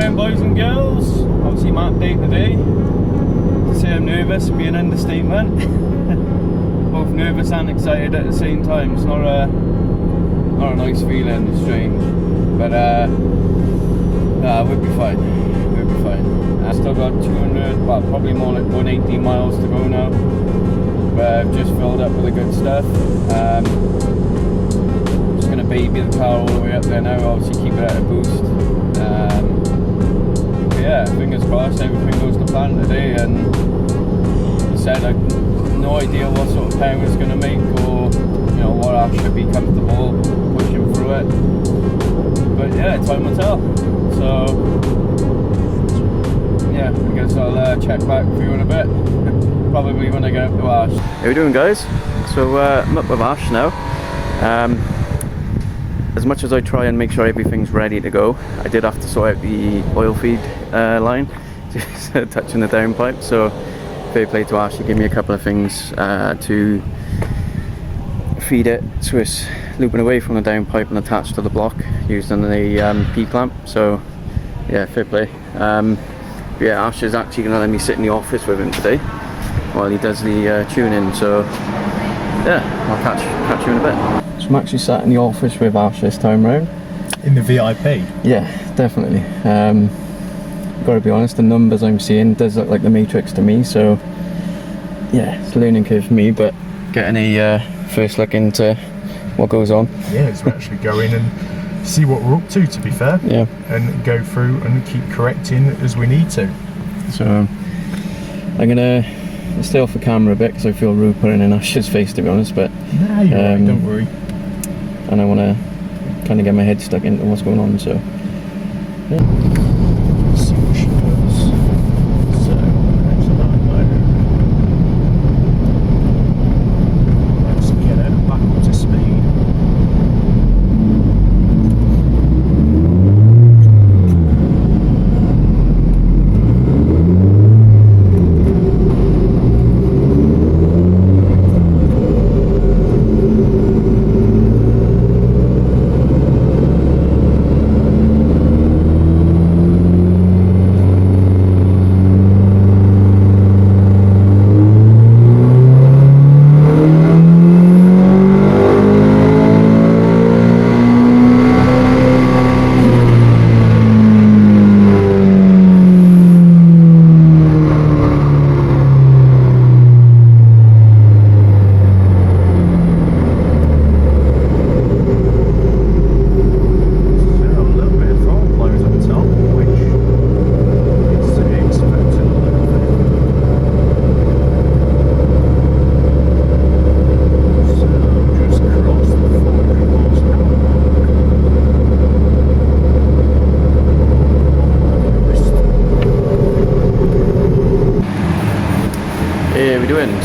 doing, boys and girls? Obviously map day today. To say I'm nervous would be an understatement. Both nervous and excited at the same time. It's not a nice feeling, it's strange. But we'll be fine. We'll be fine. I've still got 200, well probably more like 180 miles to go now. But I've just filled up with the good stuff. Just gonna baby the car all the way up there now, obviously keep it at a boost. Yeah, fingers crossed everything goes to plan today, and as I said, I've no idea what sort of power it's going to make, or you know what I should be comfortable pushing through it. But yeah, time will tell. So yeah, I guess I'll check back for you in a bit. Probably when I get up to Ash. How we doing, guys? So I'm up with Ash now. As much as I try and make sure everything's ready to go, I did have to sort out the oil feed line, just touching the downpipe. So fair play to Ash, he gave me a couple of things to feed it, so it's looping away from the downpipe and attached to the block using the P-clamp. So yeah, fair play. Yeah, Ash is actually going to let me sit in the office with him today while he does the tuning. So yeah, I'll catch you in a bit. So I'm actually sat in the office with Ash this time round. In the VIP? Yeah, definitely. Gotta be honest, the numbers I'm seeing does look like the Matrix to me, so yeah, it's a learning curve for me, but getting a first look into what goes on. Yeah, so actually go in and see what we're up to be fair. Yeah. And go through and keep correcting as we need to. So I'm gonna stay off the camera a bit because I feel rude putting in Ash's face, to be honest, but nah, you're right, don't worry. And I want to kind of get my head stuck into what's going on, so yeah. See what she does. So, that's that mode. Let's get her back up to speed.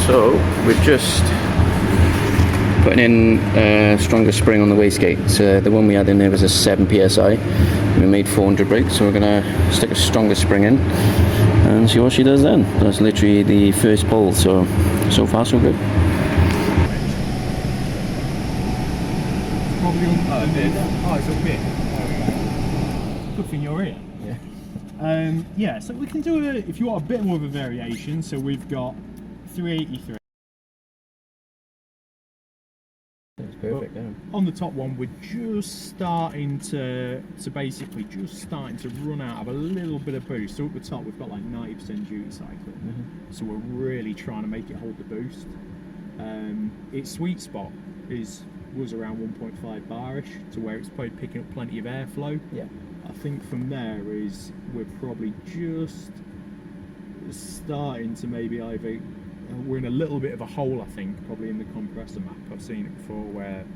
So we're just putting in a stronger spring on the wastegate. So the one we had in there was a 7 psi. We made 400 brakes, so we're gonna stick a stronger spring in and see what she does then. That's literally the first pull, so far so good. Oh, it's up here. There we go. Good thing you're here. Yeah. Yeah, so we can do if you want a bit more of a variation, so we've got 383. That's perfect, yeah. On the top one, we're just starting to basically run out of a little bit of boost. So at the top, we've got like 90% duty cycle. So we're really trying to make it hold the boost. Its sweet spot was around 1.5 bar-ish, to where it's probably picking up plenty of airflow. Yeah. I think from there we're probably just starting to maybe either we're in a little bit of a hole, I think, probably in the compressor map. I've seen it before where,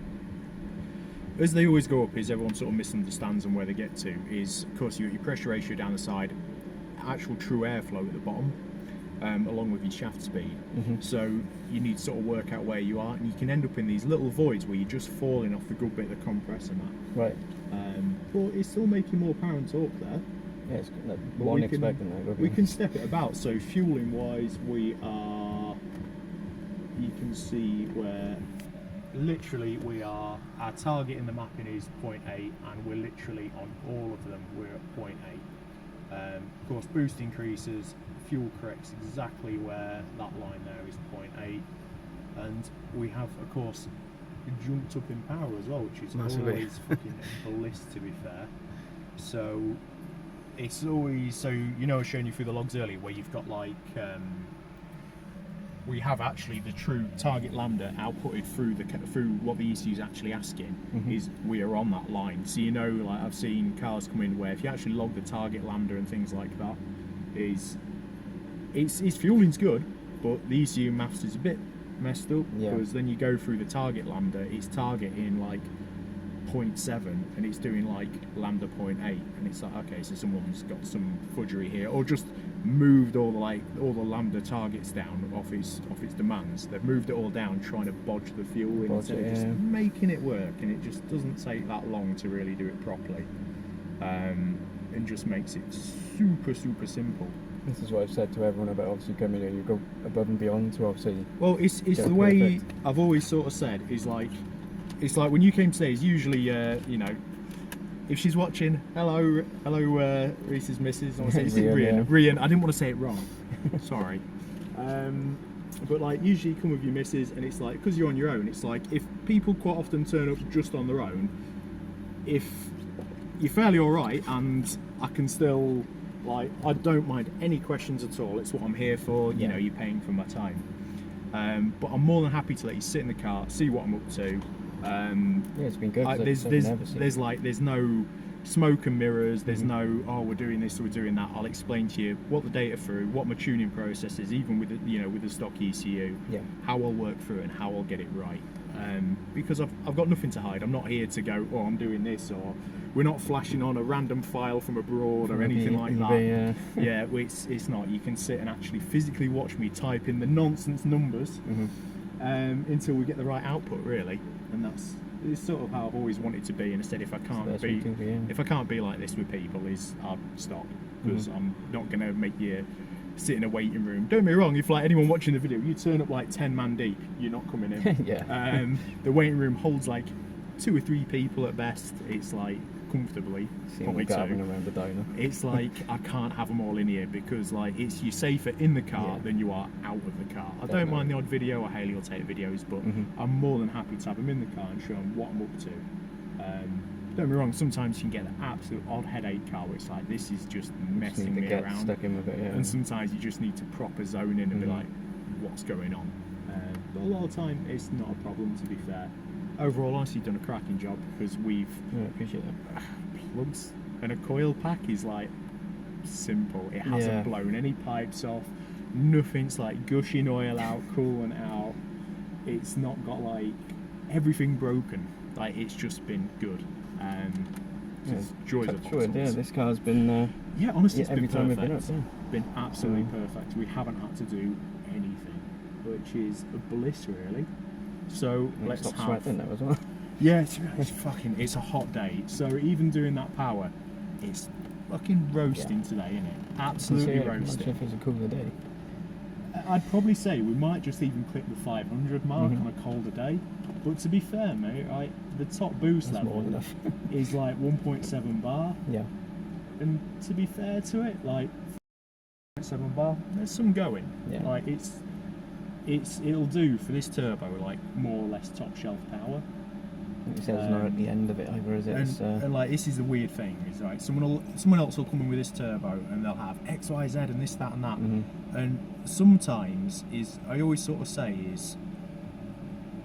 as they always go up, is everyone sort of misunderstands them where they get to, is of course your pressure ratio down the side, actual true airflow at the bottom, along with your shaft speed. So you need to sort of work out where you are, and you can end up in these little voids where you're just falling off the good bit of the compressor map. Right. But it's still making more power and torque there. Yeah, it's one expecting that. We can step it about. So fueling wise, we are, you can see where literally we are, our target in the mapping is 0.8, and we're literally on all of them, we're at 0.8. Of course, boost increases, fuel corrects exactly where that line there is 0.8, and we have, of course, jumped up in power as well, which is Massively. always fucking a bliss, to be fair. So it's always, so you know, I was showing you through the logs earlier where you've got like we have actually the true target lambda outputted through what the ECU is actually asking. Is we are on that line. So you know, like I've seen cars come in where if you actually log the target lambda and things like that, its fueling's good, but the ECU maths is a bit messed up, because then you go through the target lambda, it's targeting like 0.7 and it's doing like lambda 0.8, and it's like, okay, so someone's got some fudgery here, or just moved all the lambda targets down off its demands. They've moved it all down trying to bodge the fuel in instead of just making it work, and it just doesn't take that long to really do it properly, and just makes it super simple. This is what I've said to everyone about obviously coming here. You go above and beyond to obviously. Well, it's the way I've always sort of said is like, it's like when you came today, is usually you know, if she's watching, hello Reese's missus, I want to say Rian. I didn't want to say it wrong. Sorry. But like usually you come with your missus, and it's like, because you're on your own, it's like if people quite often turn up just on their own, if you're fairly alright and I can still, like, I don't mind any questions at all. It's what I'm here for. You know, you're paying for my time. But I'm more than happy to let you sit in the car, see what I'm up to. It's been good. There's no smoke and mirrors. There's no, oh, we're doing this or we're doing that. I'll explain to you what the data through, what my tuning process is, even with the, you know, with the stock ECU, how I'll work through it and how I'll get it right. Because I've got nothing to hide. I'm not here to go, oh, I'm doing this, or we're not flashing on a random file from abroad or anything like that. It's not. You can sit and actually physically watch me type in the nonsense numbers until we get the right output, really. And it's sort of how I've always wanted to be. And instead, if I can't be like this with people, I'll stop, because I'm not going to make you sit in a waiting room. Don't get me wrong, if like anyone watching the video, you turn up like 10 man deep, you're not coming in. The waiting room holds like 2 or 3 people at best. It's like comfortably probably 2. Around the dyno. It's like I can't have them all in here, because like you're safer in the car than you are out of the car. I don't mind the odd video, or Haley will take videos, but I'm more than happy to have them in the car and show them what I'm up to. Don't get me wrong, sometimes you can get an absolute odd headache car where it's like, this is just messing me around. Stuck in with it, and sometimes you just need to proper zone in and be like, what's going on? But a lot of the time, it's not a problem, to be fair. Overall, honestly, done a cracking job, because we've appreciate that. Plugs and a coil pack is like simple. It hasn't blown any pipes off. Nothing's like gushing oil out, coolant out. It's not got like everything broken. Like, it's just been good. Joys of this car's been honestly, it's every been time perfect. we've been up, Been absolutely perfect. We haven't had to do anything, which is a bliss, really. So let's stop sweating now as well. Yeah, it's a hot day. So even doing that power, it's fucking roasting today, isn't it? Absolutely roasting. If it's a cooler day. I'd probably say we might just even click the 500 mark on a colder day. But to be fair, mate, the top boost level is like 1.7 bar. Yeah. And to be fair to it, like 1.7 bar, there's some going. Yeah. Like it'll do for this turbo, like more or less top shelf power. It says not at the end of it either, is it? And like, this is the weird thing, is like someone else will come in with this turbo and they'll have X, Y, Z and this, that and that. And sometimes I always sort of say is,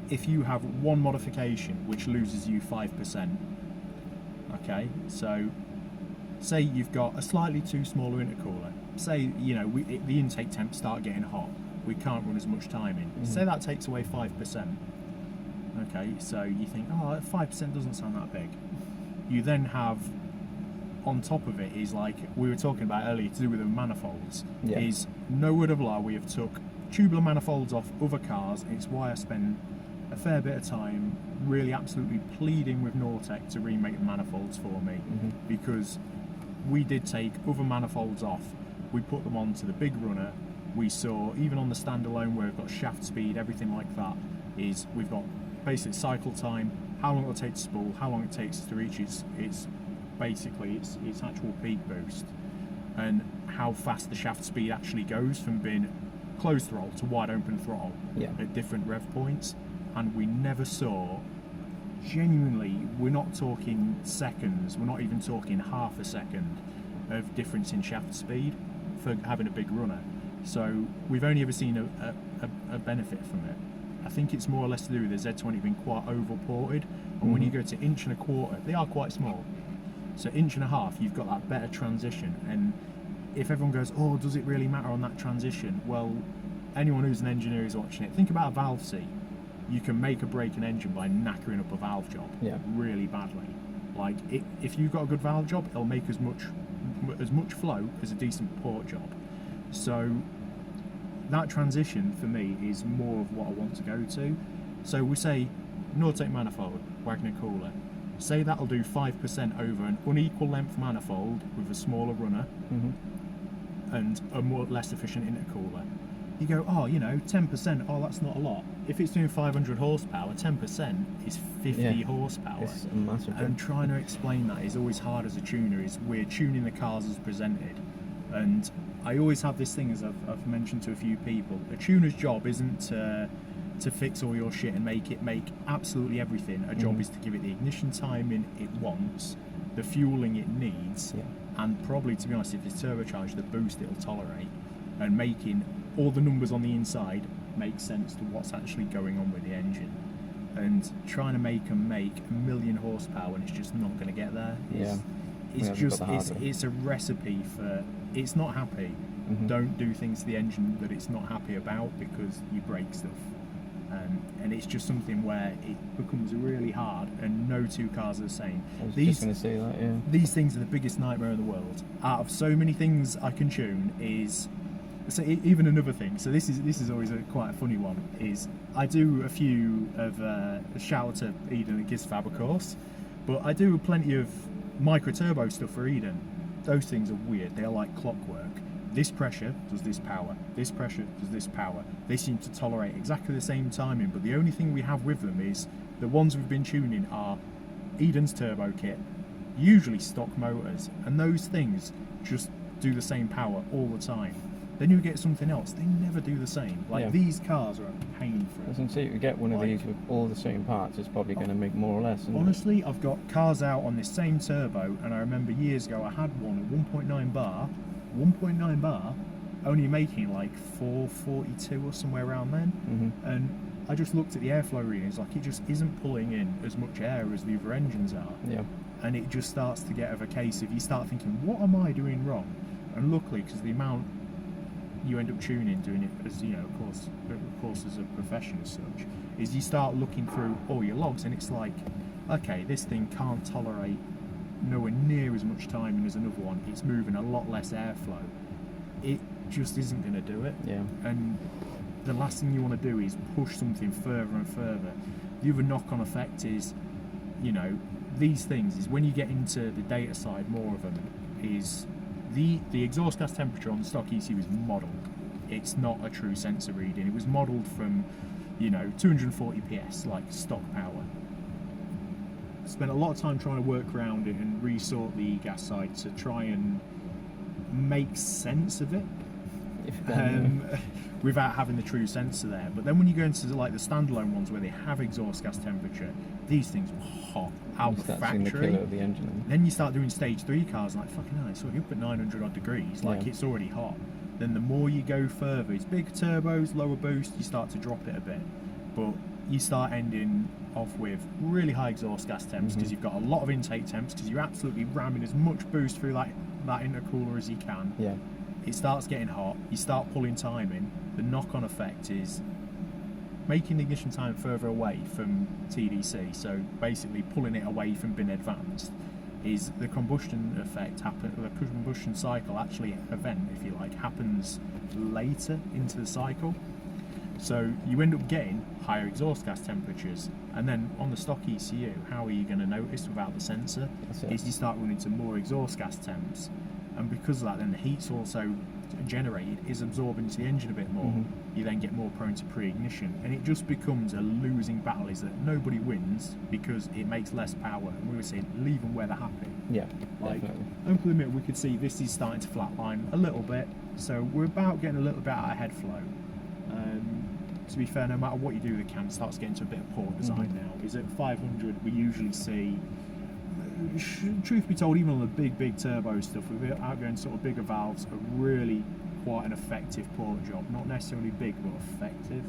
if you have one modification which loses you 5%, okay, so say you've got a slightly too small intercooler, say, you know, the intake temps start getting hot, we can't run as much time in, say that takes away 5%, okay, so you think, oh, 5% doesn't sound that big. You then have, on top of it, is like we were talking about earlier, to do with the manifolds, is no word of lie, we have took tubular manifolds off other cars. It's why I spend a fair bit of time really absolutely pleading with Nortec to remake the manifolds for me, because we did take other manifolds off, we put them onto the big runner. We saw, even on the standalone where we've got shaft speed, everything like that, is we've got basic cycle time, how long it'll take to spool, how long it takes to reach its basically its actual peak boost. and how fast the shaft speed actually goes from being closed throttle to wide open throttle at different rev points. And we never saw, genuinely, we're not talking seconds, we're not even talking half a second of difference in shaft speed for having a big runner. So we've only ever seen a benefit from it. I think it's more or less to do with the Z20 being quite over-ported, and when you go to 1.25 they are quite small. So 1.5 you've got that better transition, and if everyone goes, oh, does it really matter on that transition? Well, anyone who's an engineer is watching it. Think about a valve seat. You can make or break an engine by knackering up a valve job really badly. Like, if you've got a good valve job, it'll make as much flow as a decent port job. So that transition for me is more of what I want to go to. So we say Nortec manifold, Wagner cooler. Say that'll do 5% over an unequal length manifold with a smaller runner and a less efficient intercooler. You go, oh, 10%, oh, that's not a lot. If it's doing 500 horsepower, 10% is 50 horsepower. It's a massive and trying to explain that is always hard as a tuner, is we're tuning the cars as presented. And I always have this thing, as I've mentioned to a few people, a tuner's job isn't to fix all your shit and make absolutely everything. A job is to give it the ignition timing it wants, the fueling it needs, and probably, to be honest, if it's turbocharged, the boost it'll tolerate, and making all the numbers on the inside make sense to what's actually going on with the engine. And trying to make them make 1 million horsepower when it's just not going to get there. It's a recipe for, it's not happy. Don't do things to the engine that it's not happy about, because you break stuff. And it's just something where it becomes really hard, and no two cars are the same. I was just going to say that, yeah. These things are the biggest nightmare in the world. Out of so many things I can tune, is so even another thing. So this is always quite a funny one. Is I do a few of a shout out to Eden at Gizfab, of course, but I do plenty of micro turbo stuff for Eden. Those things are weird. They're like clockwork. This pressure does this power, this pressure does this power. They seem to tolerate exactly the same timing, but the only thing we have with them is the ones we've been tuning are Eden's turbo kit, usually stock motors, and those things just do the same power all the time. Then you get something else, they never do the same. Like, these cars are a pain for it. I was going to say, you get one of these with all the same parts, it's probably going to make more or less. Honestly, I've got cars out on this same turbo, and I remember years ago I had one at 1.9 bar, only making like 442 or somewhere around then. And I just looked at the airflow readings, like, it just isn't pulling in as much air as the other engines are. And it just starts to get of a case of, you start thinking, what am I doing wrong? And luckily, because the amount you end up tuning, doing it as, of course as a profession as such, is you start looking through all your logs, and it's like, okay, this thing can't tolerate nowhere near as much timing as another one. It's moving a lot less airflow. It just isn't going to do it. And the last thing you want to do is push something further and further. The other knock-on effect is, these things is when you get into the data side, more of them, is the exhaust gas temperature on the stock ECU is modelled. It's not a true sensor reading. It was modelled from, 240 PS, like stock power. Spent a lot of time trying to work around it and resort the gas side to try and make sense of it, without having the true sensor there. But then when you go into like the standalone ones where they have exhaust gas temperature, these things were hot out the factory. The engine. Then you start doing stage 3 cars, like, fucking hell, it's already up at 900 odd degrees, like it's already hot. Then the more you go further, it's big turbos, lower boost, you start to drop it a bit, but you start ending off with really high exhaust gas temps, because you've got a lot of intake temps, because you're absolutely ramming as much boost through that intercooler as you can. It starts getting hot, you start pulling time in. The knock-on effect is making the ignition time further away from TDC, so basically pulling it away from being advanced. Is the combustion effect the combustion cycle event, if you like, happens later into the cycle. So you end up getting higher exhaust gas temperatures, and then on the stock ECU, how are you going to notice without the sensor? Is you start running to more exhaust gas temps, and because of that, then the heat's also generated is absorbed into the engine a bit more. You then get more prone to pre-ignition, and it just becomes a losing battle. Is that nobody wins because it makes less power, and we were saying leave them where they're happy. Yeah, like definitely. open limit, we could see this is starting to flatline a little bit, so we're about getting a little bit out of head flow. To be fair, no matter what you do, the cam starts getting to a bit of poor design now. Is at 500 we usually see, truth be told, even on the big turbo stuff, without going sort of bigger valves, are really quite an effective port job. Not necessarily big, but effective.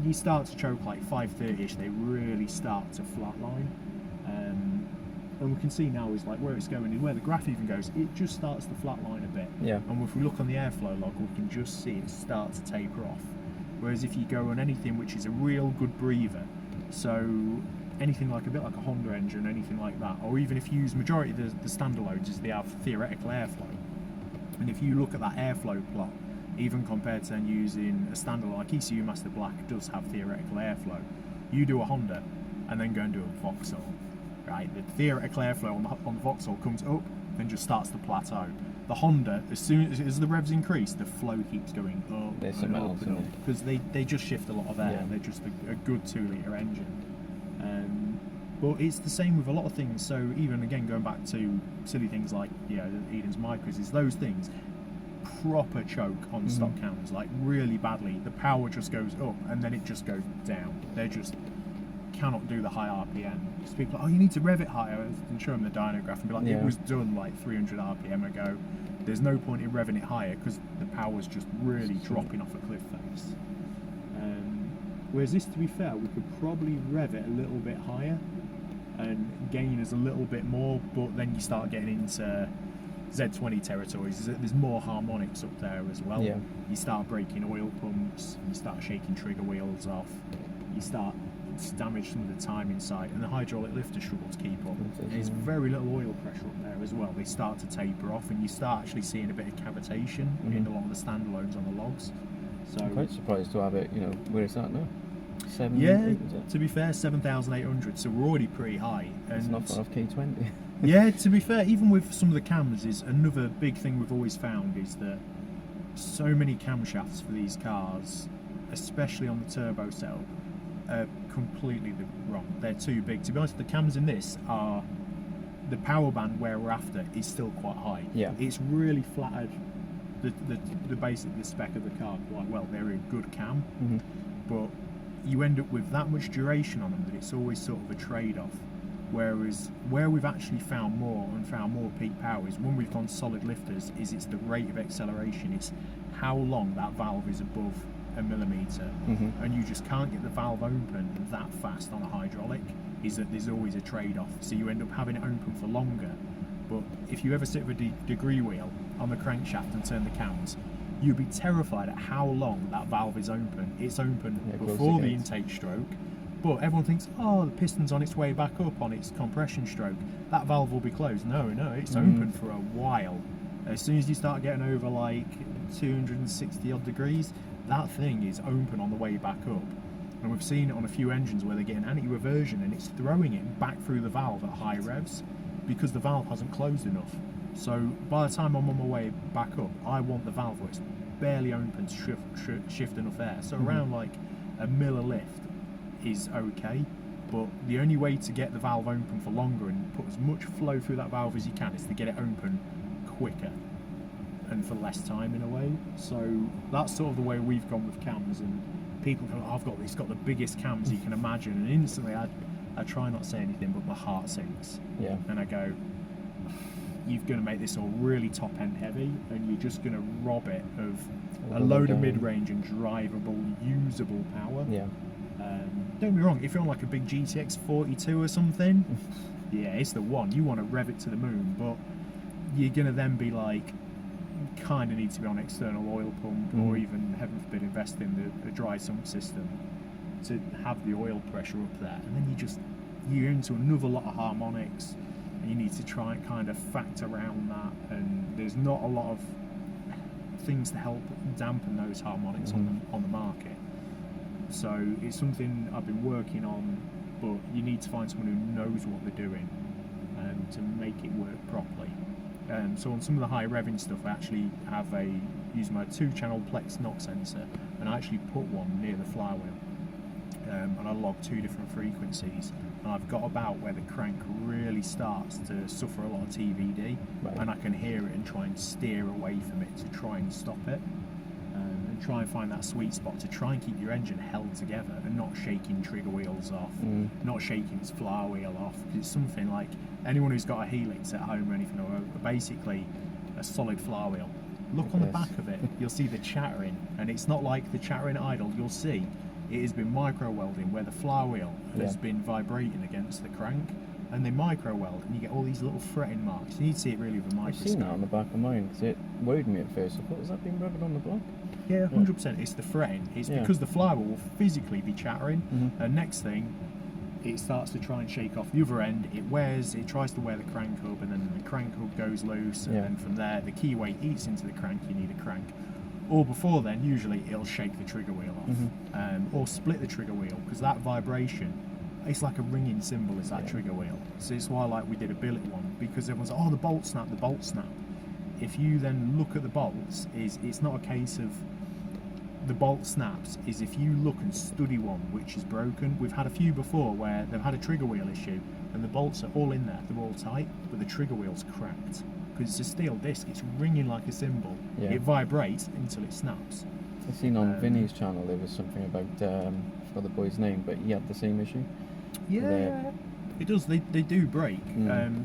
You start to choke like 530ish, they really start to flatline. And we can see now is like where it's going, where the graph even goes, it just starts to flatline a bit. Yeah. And if we look on the airflow log, we can just see it start to taper off. Whereas if you go on anything which is a real good breather, so anything like a bit like a Honda engine, anything like that, or even if you use majority of the standaloads, is they have theoretical airflow. And if you look at that airflow plot, even compared to then using a standalone like ECU Master Black does have theoretical airflow. You do a Honda and then go and do a Vauxhall, right? The theoretical airflow on the Vauxhall comes up and just starts to plateau. The Honda, as soon as the revs increase, the flow keeps going up and up and up, because they just shift a lot of air. Yeah. They're just a good 2-litre engine. But it's the same with a lot of things. So even again, going back to silly things like Eden's micros, is those things proper choke on stock cams, like really badly. The power just goes up and then it just goes down. They just cannot do the high RPM. Because people are like, oh, you need to rev it higher, and show them the dyno graph and be like, it was done like 300 RPM ago. There's no point in revving it higher because the power's just really dropping off a cliff face. Whereas this, to be fair, we could probably rev it a little bit higher and gain us a little bit more, but then you start getting into Z20 territories. There's more harmonics up there as well. Yeah. You start breaking oil pumps, you start shaking trigger wheels off, you start to damage some of the time inside, and the hydraulic lifters struggle to keep up. There's very little oil pressure up there as well. They start to taper off, and you start actually seeing a bit of cavitation in a lot of the standalones on the logs. So I'm quite surprised to have it, where is that now? 7? yeah, 8, is it? to be fair, 7,800, so we're already pretty high. And It's not far off K20. yeah, to be fair, even with some of the cams, is another big thing we've always found is that so many camshafts for these cars, especially on the turbo setup, are completely wrong. They're too big. To be honest, the cams in this are, the power band where we're after is still quite high. Yeah. It's really flattered the basic, the spec of the car quite well. They're a good cam, but you end up with that much duration on them that it's always sort of a trade-off. Whereas where we've actually found more peak power is when we've gone solid lifters, is it's the rate of acceleration. It's how long that valve is above a millimetre, and you just can't get the valve open that fast on a hydraulic. Is that there's always a trade-off, so you end up having it open for longer. But if you ever sit with a degree wheel on the crankshaft and turn the cams, you'd be terrified at how long that valve is open. It's open before the intake stroke, but everyone thinks, oh, the piston's on its way back up on its compression stroke, that valve will be closed. No, it's open for a while. As soon as you start getting over like 260 odd degrees, that thing is open on the way back up. And we've seen it on a few engines where they're getting anti-reversion and it's throwing it back through the valve at high revs because the valve hasn't closed enough. So by the time I'm on my way back up, I want the valve where it's barely open to shift enough air. So around like a mil a lift is okay, but the only way to get the valve open for longer and put as much flow through that valve as you can is to get it open quicker and for less time in a way. So that's sort of the way we've gone with cams, and people go, oh, it's got the biggest cams you can imagine, and instantly I try not to say anything, but my heart sinks. Yeah. And I go, you're going to make this all really top end heavy, and you're just going to rob it of a load of mid-range and drivable, usable power. Yeah. Don't get me wrong, if you're on like a big GTX 42 or something, yeah, it's the one. You want to rev it to the moon, but you're going to then be like, kind of need to be on external oil pump, or even, heaven forbid, invest in the dry sump system to have the oil pressure up there. And then you're into another lot of harmonics, and you need to try and kind of factor around that, and there's not a lot of things to help dampen those harmonics on the market. So it's something I've been working on, but you need to find someone who knows what they're doing to make it work properly. So on some of the high revving stuff, I actually use my 2-channel Plex knock sensor, and I actually put one near the flywheel, and I log 2 different frequencies, and I've got about where the crank really starts to suffer a lot of TVD, and I can hear it and try and steer away from it to try and stop it, and try and find that sweet spot to try and keep your engine held together and not shaking trigger wheels off, not shaking its flywheel off. It's something like anyone who's got a Helix at home or anything, or basically a solid flywheel, look on the back of it, you'll see the chattering, and it's not like the chattering idle. You'll see it has been micro welding where the flywheel has been vibrating against the crank, and they micro weld, and you get all these little fretting marks. You need to see it really with a microscope. I've seen that on the back of mine because it worried me at first. I thought, has that been rubbing on the block? Yeah, 100%. It's the fretting. It's because the flywheel will physically be chattering, and next thing, it starts to try and shake off the other end. It tries to wear the crank hub, and then the crank hub goes loose, and then from there, the key weight eats into the crank. You need a crank. Or before then, usually it'll shake the trigger wheel off, or split the trigger wheel, because that vibration, it's like a ringing cymbal, is that trigger wheel. So it's why, like, we did a billet one, because everyone's like, oh, the bolt snap, the bolt snap. If you then look at the bolts, it's not a case of the bolt snaps, is if you look and study one which is broken. We've had a few before where they've had a trigger wheel issue and the bolts are all in there, they're all tight, but the trigger wheel's cracked because it's a steel disc, it's ringing like a cymbal. It vibrates until it snaps. I've seen on Vinny's channel there was something about, I forgot the boy's name, but he had the same issue. It does, they do break.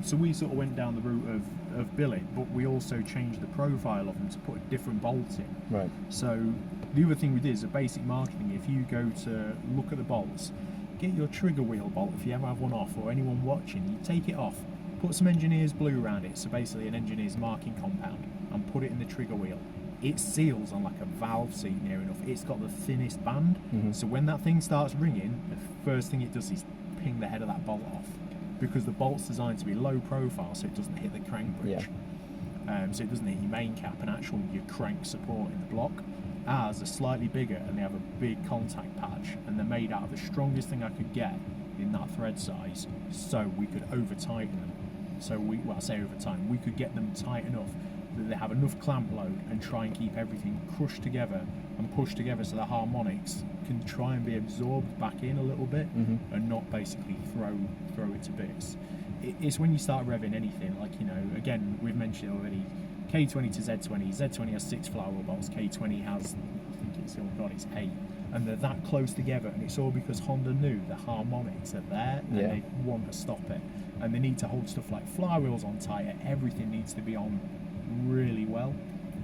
So we sort of went down the route of billet, but we also changed the profile of them to put a different bolt in. Right. So the other thing we did is a basic marketing. If you go to look at the bolts, get your trigger wheel bolt, if you ever have one off, or anyone watching, you take it off, put some engineer's blue around it, so basically an engineer's marking compound, and put it in the trigger wheel. It seals on like a valve seat near enough. It's got the thinnest band, so when that thing starts ringing, the first thing it does is ping the head of that bolt off, because the bolt's designed to be low profile so it doesn't hit the crank bridge. So it doesn't hit your main cap and actual your crank support in the block. Ours are slightly bigger and they have a big contact patch, and they're made out of the strongest thing I could get in that thread size, so we could over tighten them. So I say over time, we could get them tight enough that they have enough clamp load and try and keep everything crushed together and pushed together so the harmonics can try and be absorbed back in a little bit and not basically throw it to bits. It's when you start revving anything, like, you know, again, we've mentioned it already, K20 to Z20. Z20 has 6 flywheel bolts, K20 has, I think it's, oh god, it's 8. And they're that close together, and it's all because Honda knew the harmonics are there and they want to stop it. And they need to hold stuff like flywheels on tighter, everything needs to be on really well.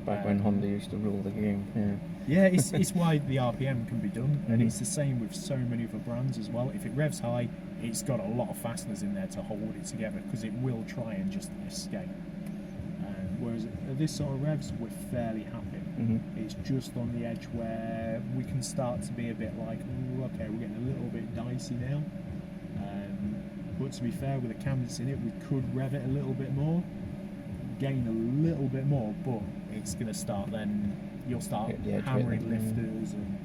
Back when Honda used to rule the game, Yeah, it's why the RPM can be done, and it's the same with so many other brands as well. If it revs high, it's got a lot of fasteners in there to hold it together, because it will try and just escape. Whereas at this sort of revs, we're fairly happy. It's just on the edge where we can start to be a bit like, ooh, okay, we're getting a little bit dicey now. But to be fair, with the cam that's in it, we could rev it a little bit more, gain a little bit more, but it's going to start then, you'll start hammering lifters, and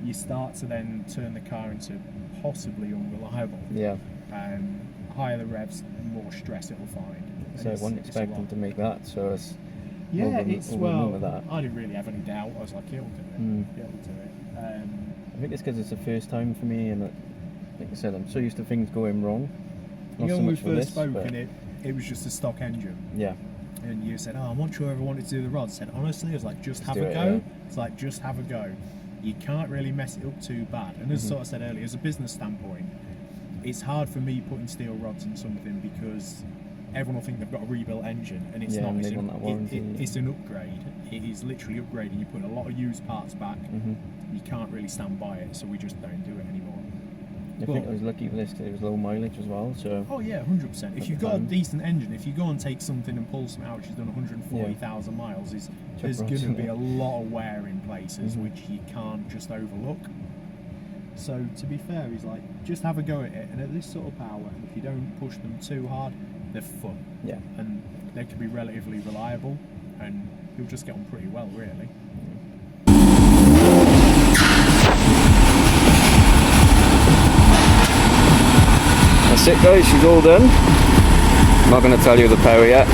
you start to then turn the car into possibly unreliable. Higher the revs, more stress it'll find. So I wasn't expecting to make that, so it's that. I didn't really have any doubt. I was like, it'll do it. It'll do it. I think it's because it's the first time for me, and like I said, I'm so used to things going wrong. You know, when we first spoke, and it was just a stock engine. And you said, I'm not sure I ever wanted to do the rods. I said, honestly, I was like, just have a go. It's like, just have a go. You can't really mess it up too bad. And as sort of said earlier, as a business standpoint, it's hard for me putting steel rods in something because everyone will think they've got a rebuilt engine, and it's not. It's an upgrade. It is literally upgrading. You put a lot of used parts back. You can't really stand by it, so we just don't do it anymore. I think I was lucky with this because it was low mileage as well. So. Oh yeah, 100%. If you've got a decent engine, if you go and take something and pull something out which has done 140,000 miles, there's going to be a lot of wear in places which you can't just overlook. So to be fair, he's like, just have a go at it, and at this sort of power, if you don't push them too hard, they're fun. And they can be relatively reliable, and you'll just get on pretty well, really. That's it, guys, she's all done. I'm not going to tell you the power yet.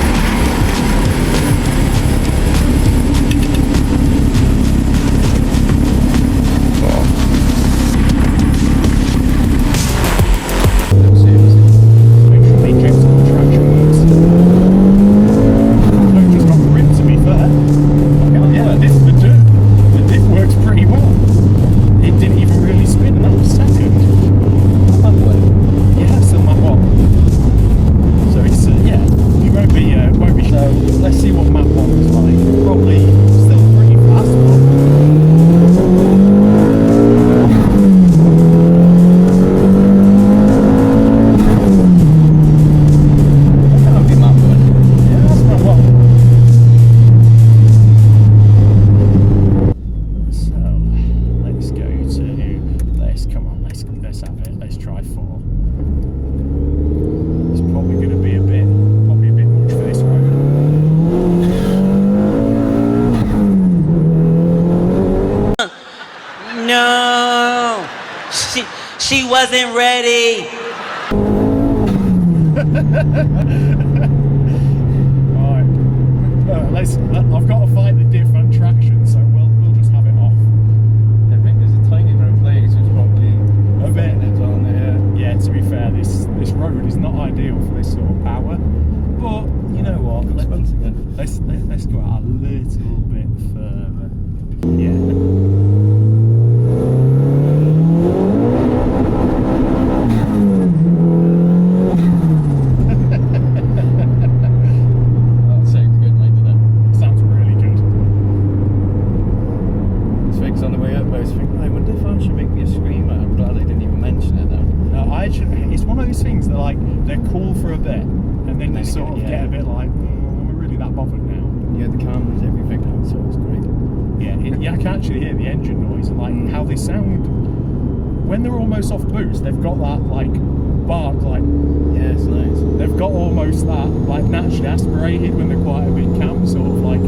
She wasn't ready. Right. I've got to find the different traction, so we'll just have it off. I think there's a tiny bit of play, so it's probably A bit. it's on there. Yeah, to be fair, this road is not ideal for this sort of power. But you know what? Let's go out a little bit further. Yeah. That sounds good, mate, doesn't it? Sounds really good. This thing's on the way up, I was thinking, I wonder if I should make me a screamer. I'm glad I didn't even mention it though. No, it's one of those things that they're cool for a bit, and then you sort of get a bit like, am I really that bothered now? Yeah, the cameras, everything now, so it's great. Yeah, I can actually hear the engine noise and like how they sound when they're almost off boost. They've got that like bark, like Yeah, it's nice. they've got almost that like naturally aspirated when they're quite a big cam, sort of like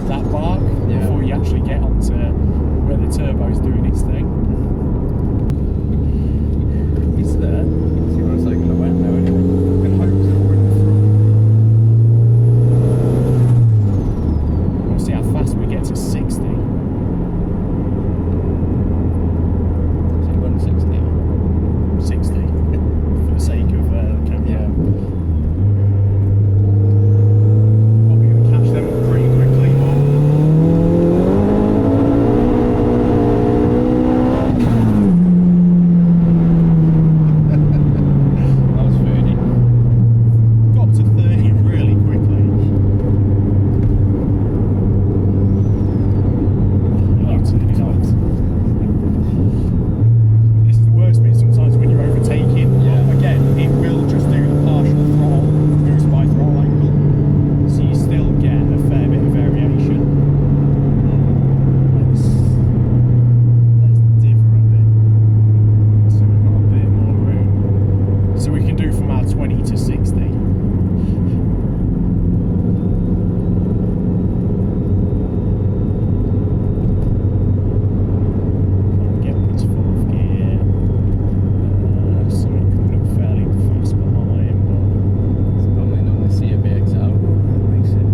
that bark before you actually get onto where the turbo's doing its thing. Is there? See what it's like in the wet now, anyway. And hopes that we're in the front. We'll see how fast we get to 60. Is it 160? 60 for the sake of the camera. Yeah. Probably going to catch them up pretty quickly. That was 30. Got up to 30 really quickly. This is the worst bit sometimes when you're overtaking. Yeah. Again, it will just do the partial throttle, boost by throttle angle. So you still get a fair bit of variation. Let's differ a bit. So we've got a bit more room. So we can do from our 20 to 60. Get up into fourth gear. Something coming up fairly fast behind, but It's probably not the see a VX out. Makes it.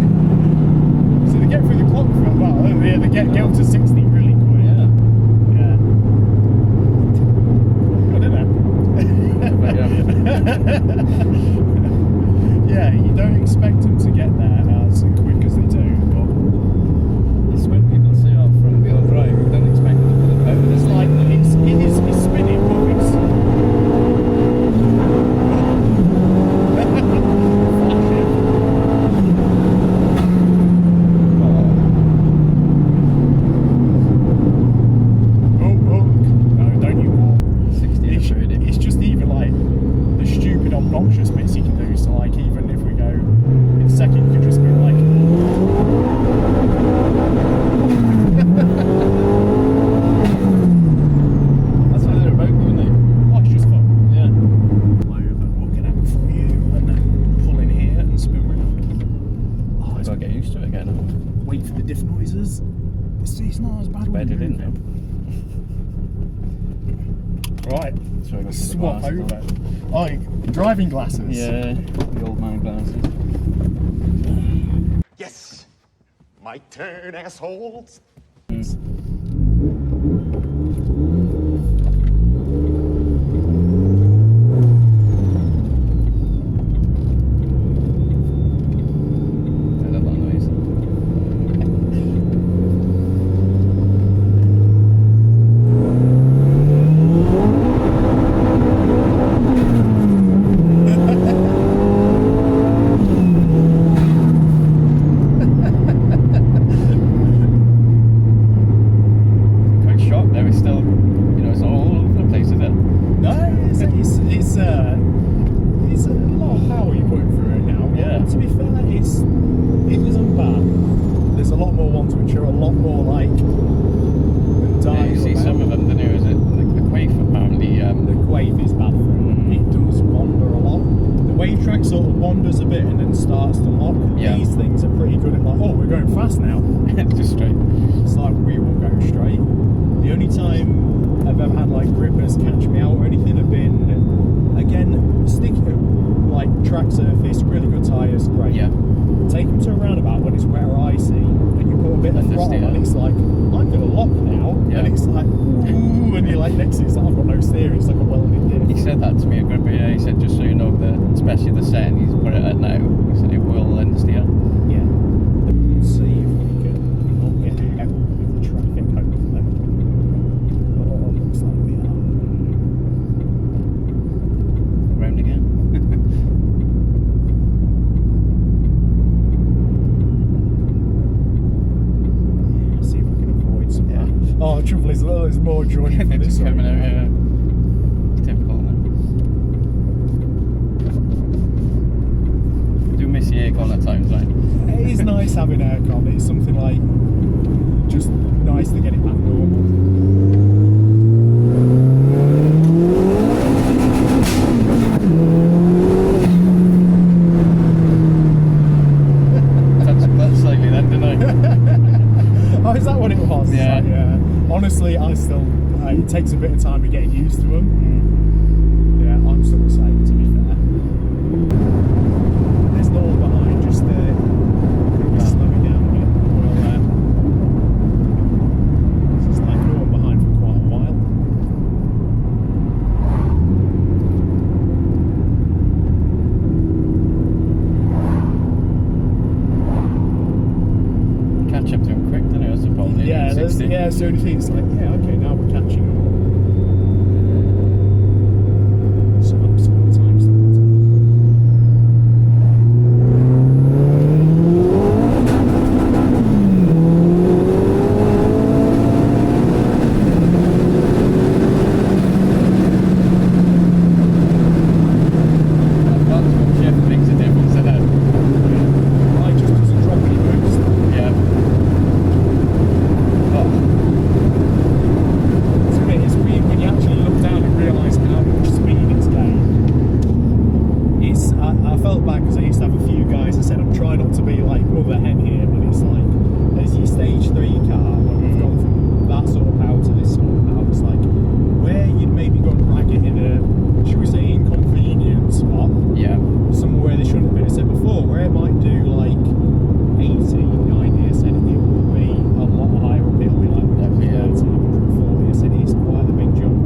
So they get through the clock for well, they get up to 60 really quick. Yeah. Yeah. Good, isn't it? Yeah, you don't expect them to get there as quick as they do, but It's when people say, oh, front wheel drive, you don't expect it to put it out. it's like it's spinning, but it's oh, no, don't you walk. 60 to 30. It's just even like the stupid obnoxious bits you can do, so like even if we go in second you can just be like That's what they're about, isn't it? oh, it's just fun. Yeah. Over, walking out from you and then pull in here and spin round. Oh, I've got to get used to it again. wait for the diff noises. It's not as bad when Bedded you in move now. it. Right, So I got to swap over. Oh, driving glasses. Yeah, the old man glasses. Yes, my turn, assholes. I love that noise. track sort of wanders a bit and then starts to lock. Yeah. These things are pretty good at like, oh, we're going fast now. Just straight. It's like we will go straight. The only time I've ever had like grippers catch me out or anything have been, again, sticky, like track surface, really good tyres, great. Yeah. Take them to a roundabout when it's wet or icy, and you put a bit of throttle, and it's like, I'm going to lock now, Yeah. and it's like, ooh, and you're like next to it, it's like, I've got no steering, it's like a welded diff. He said that to me a gripper, yeah. He said, just so you know, especially the setting he's put it at now, he said it will understeer. Yeah. Let's see if we can not get out with the traffic, hopefully. Oh, looks like we are. Round again. See if we can avoid some of that. Oh, the trouble is, there's more joining from They're this just way. coming out here. Typical, isn't it? Do miss the aircon at times, right? It is nice having aircon. It's something like just nice to get it back normal. That's slightly then, didn't I? Oh, is that what it was? Yeah. Like, yeah. Honestly, I still. It takes a bit of time to get used to them. Yeah, I'm still the same, to be fair. There's no one behind, just there. Slow me down a bit. Well, this is like no one behind for quite a while. Catch up to him quick, didn't it? That's the problem. Yeah, that's the only thing. It's like, yeah, okay, now we're catching up. So times the water. Shift makes a difference, doesn't it? Right, just doesn't drop any boost. Yeah. It's weird when you actually look down and realise how much speed it's gained. I felt bad because I used to have a few guys that said I'm trying not to be like mother hen here, but it's like there's your stage 3 car when we've gone from that sort of power to this sort of power. It's like where you'd maybe go and drag it in a, should we say, inconvenient spot, Yeah. somewhere where they shouldn't have been. I said before, where it might do like 80, 90, I said it will be a lot higher up. It'll be like 130, 140. I said it's quite a big jump.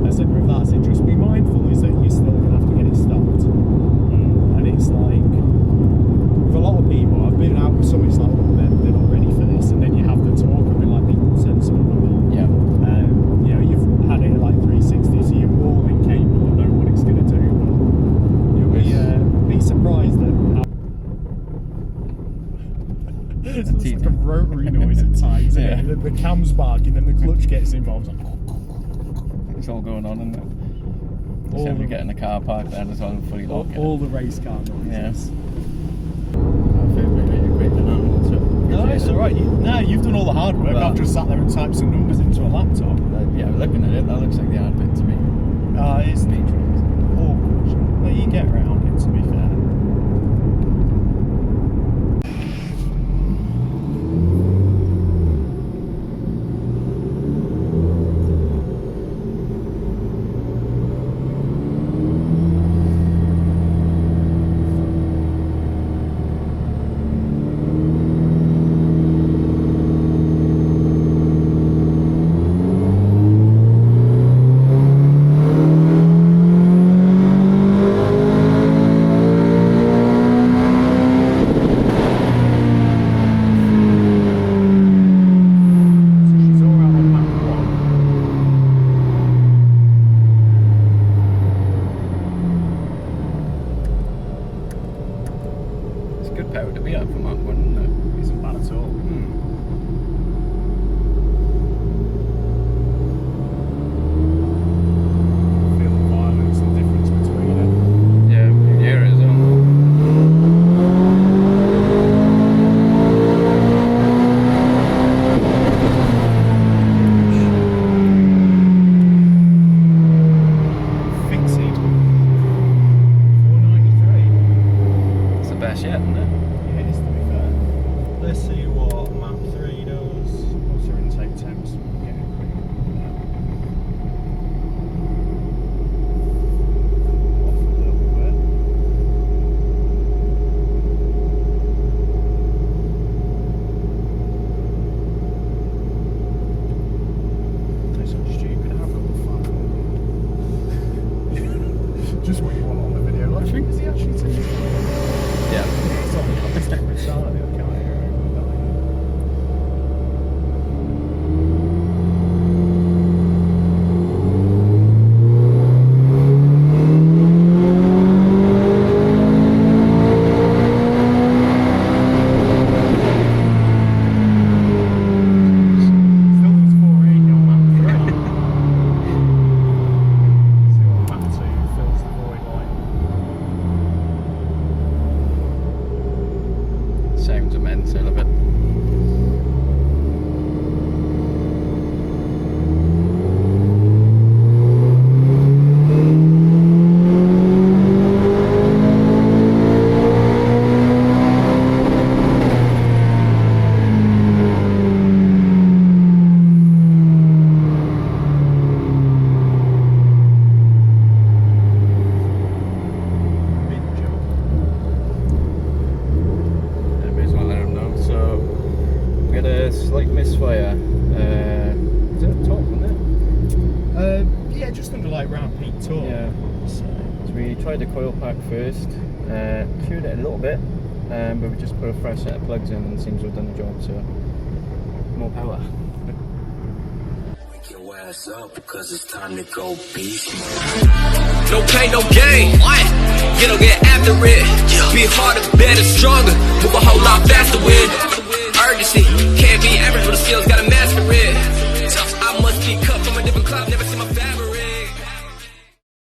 I said with that, I said just be mindful is that you're still going to have to get it stopped. And it's like, with a lot of people, I've been out with some, it's like, oh, they're not ready for this. And then you have the talk, I mean, like the sensible of it. Yeah. You know, you've had it at like 360, so you're more than capable of knowing what it's going to do. But you'll be surprised at how it's like a rotary noise at times. Yeah. The cam's barking and the clutch gets involved. It's like, It's all going on, isn't it? All Just the- get in the car park there as well and fully lock it. all the race car noises. Yes. I feel really quick and animal, so. No, it's alright. No, you've done all the hard work. Well- I've just sat there and typed some numbers into a laptop. Yeah, looking at it, that looks like the hard bit to me. It's awkward. But you get around it, to be fair. just what you want on the video. Like, is he actually taking? Yeah. It's on the different side of it. I can't hear it. Sounds immense, I love it. Slight misfire. Is it up top, wasn't it? Yeah, just under like round peak top. Yeah. So we tried the coil pack first, cleared it a little bit, but we just put a fresh set of plugs in and it seems to have done the job, so more power. Wake your ass up because it's time to go beast mode. No pain, no gain. You don't get after it. Be harder, better, stronger.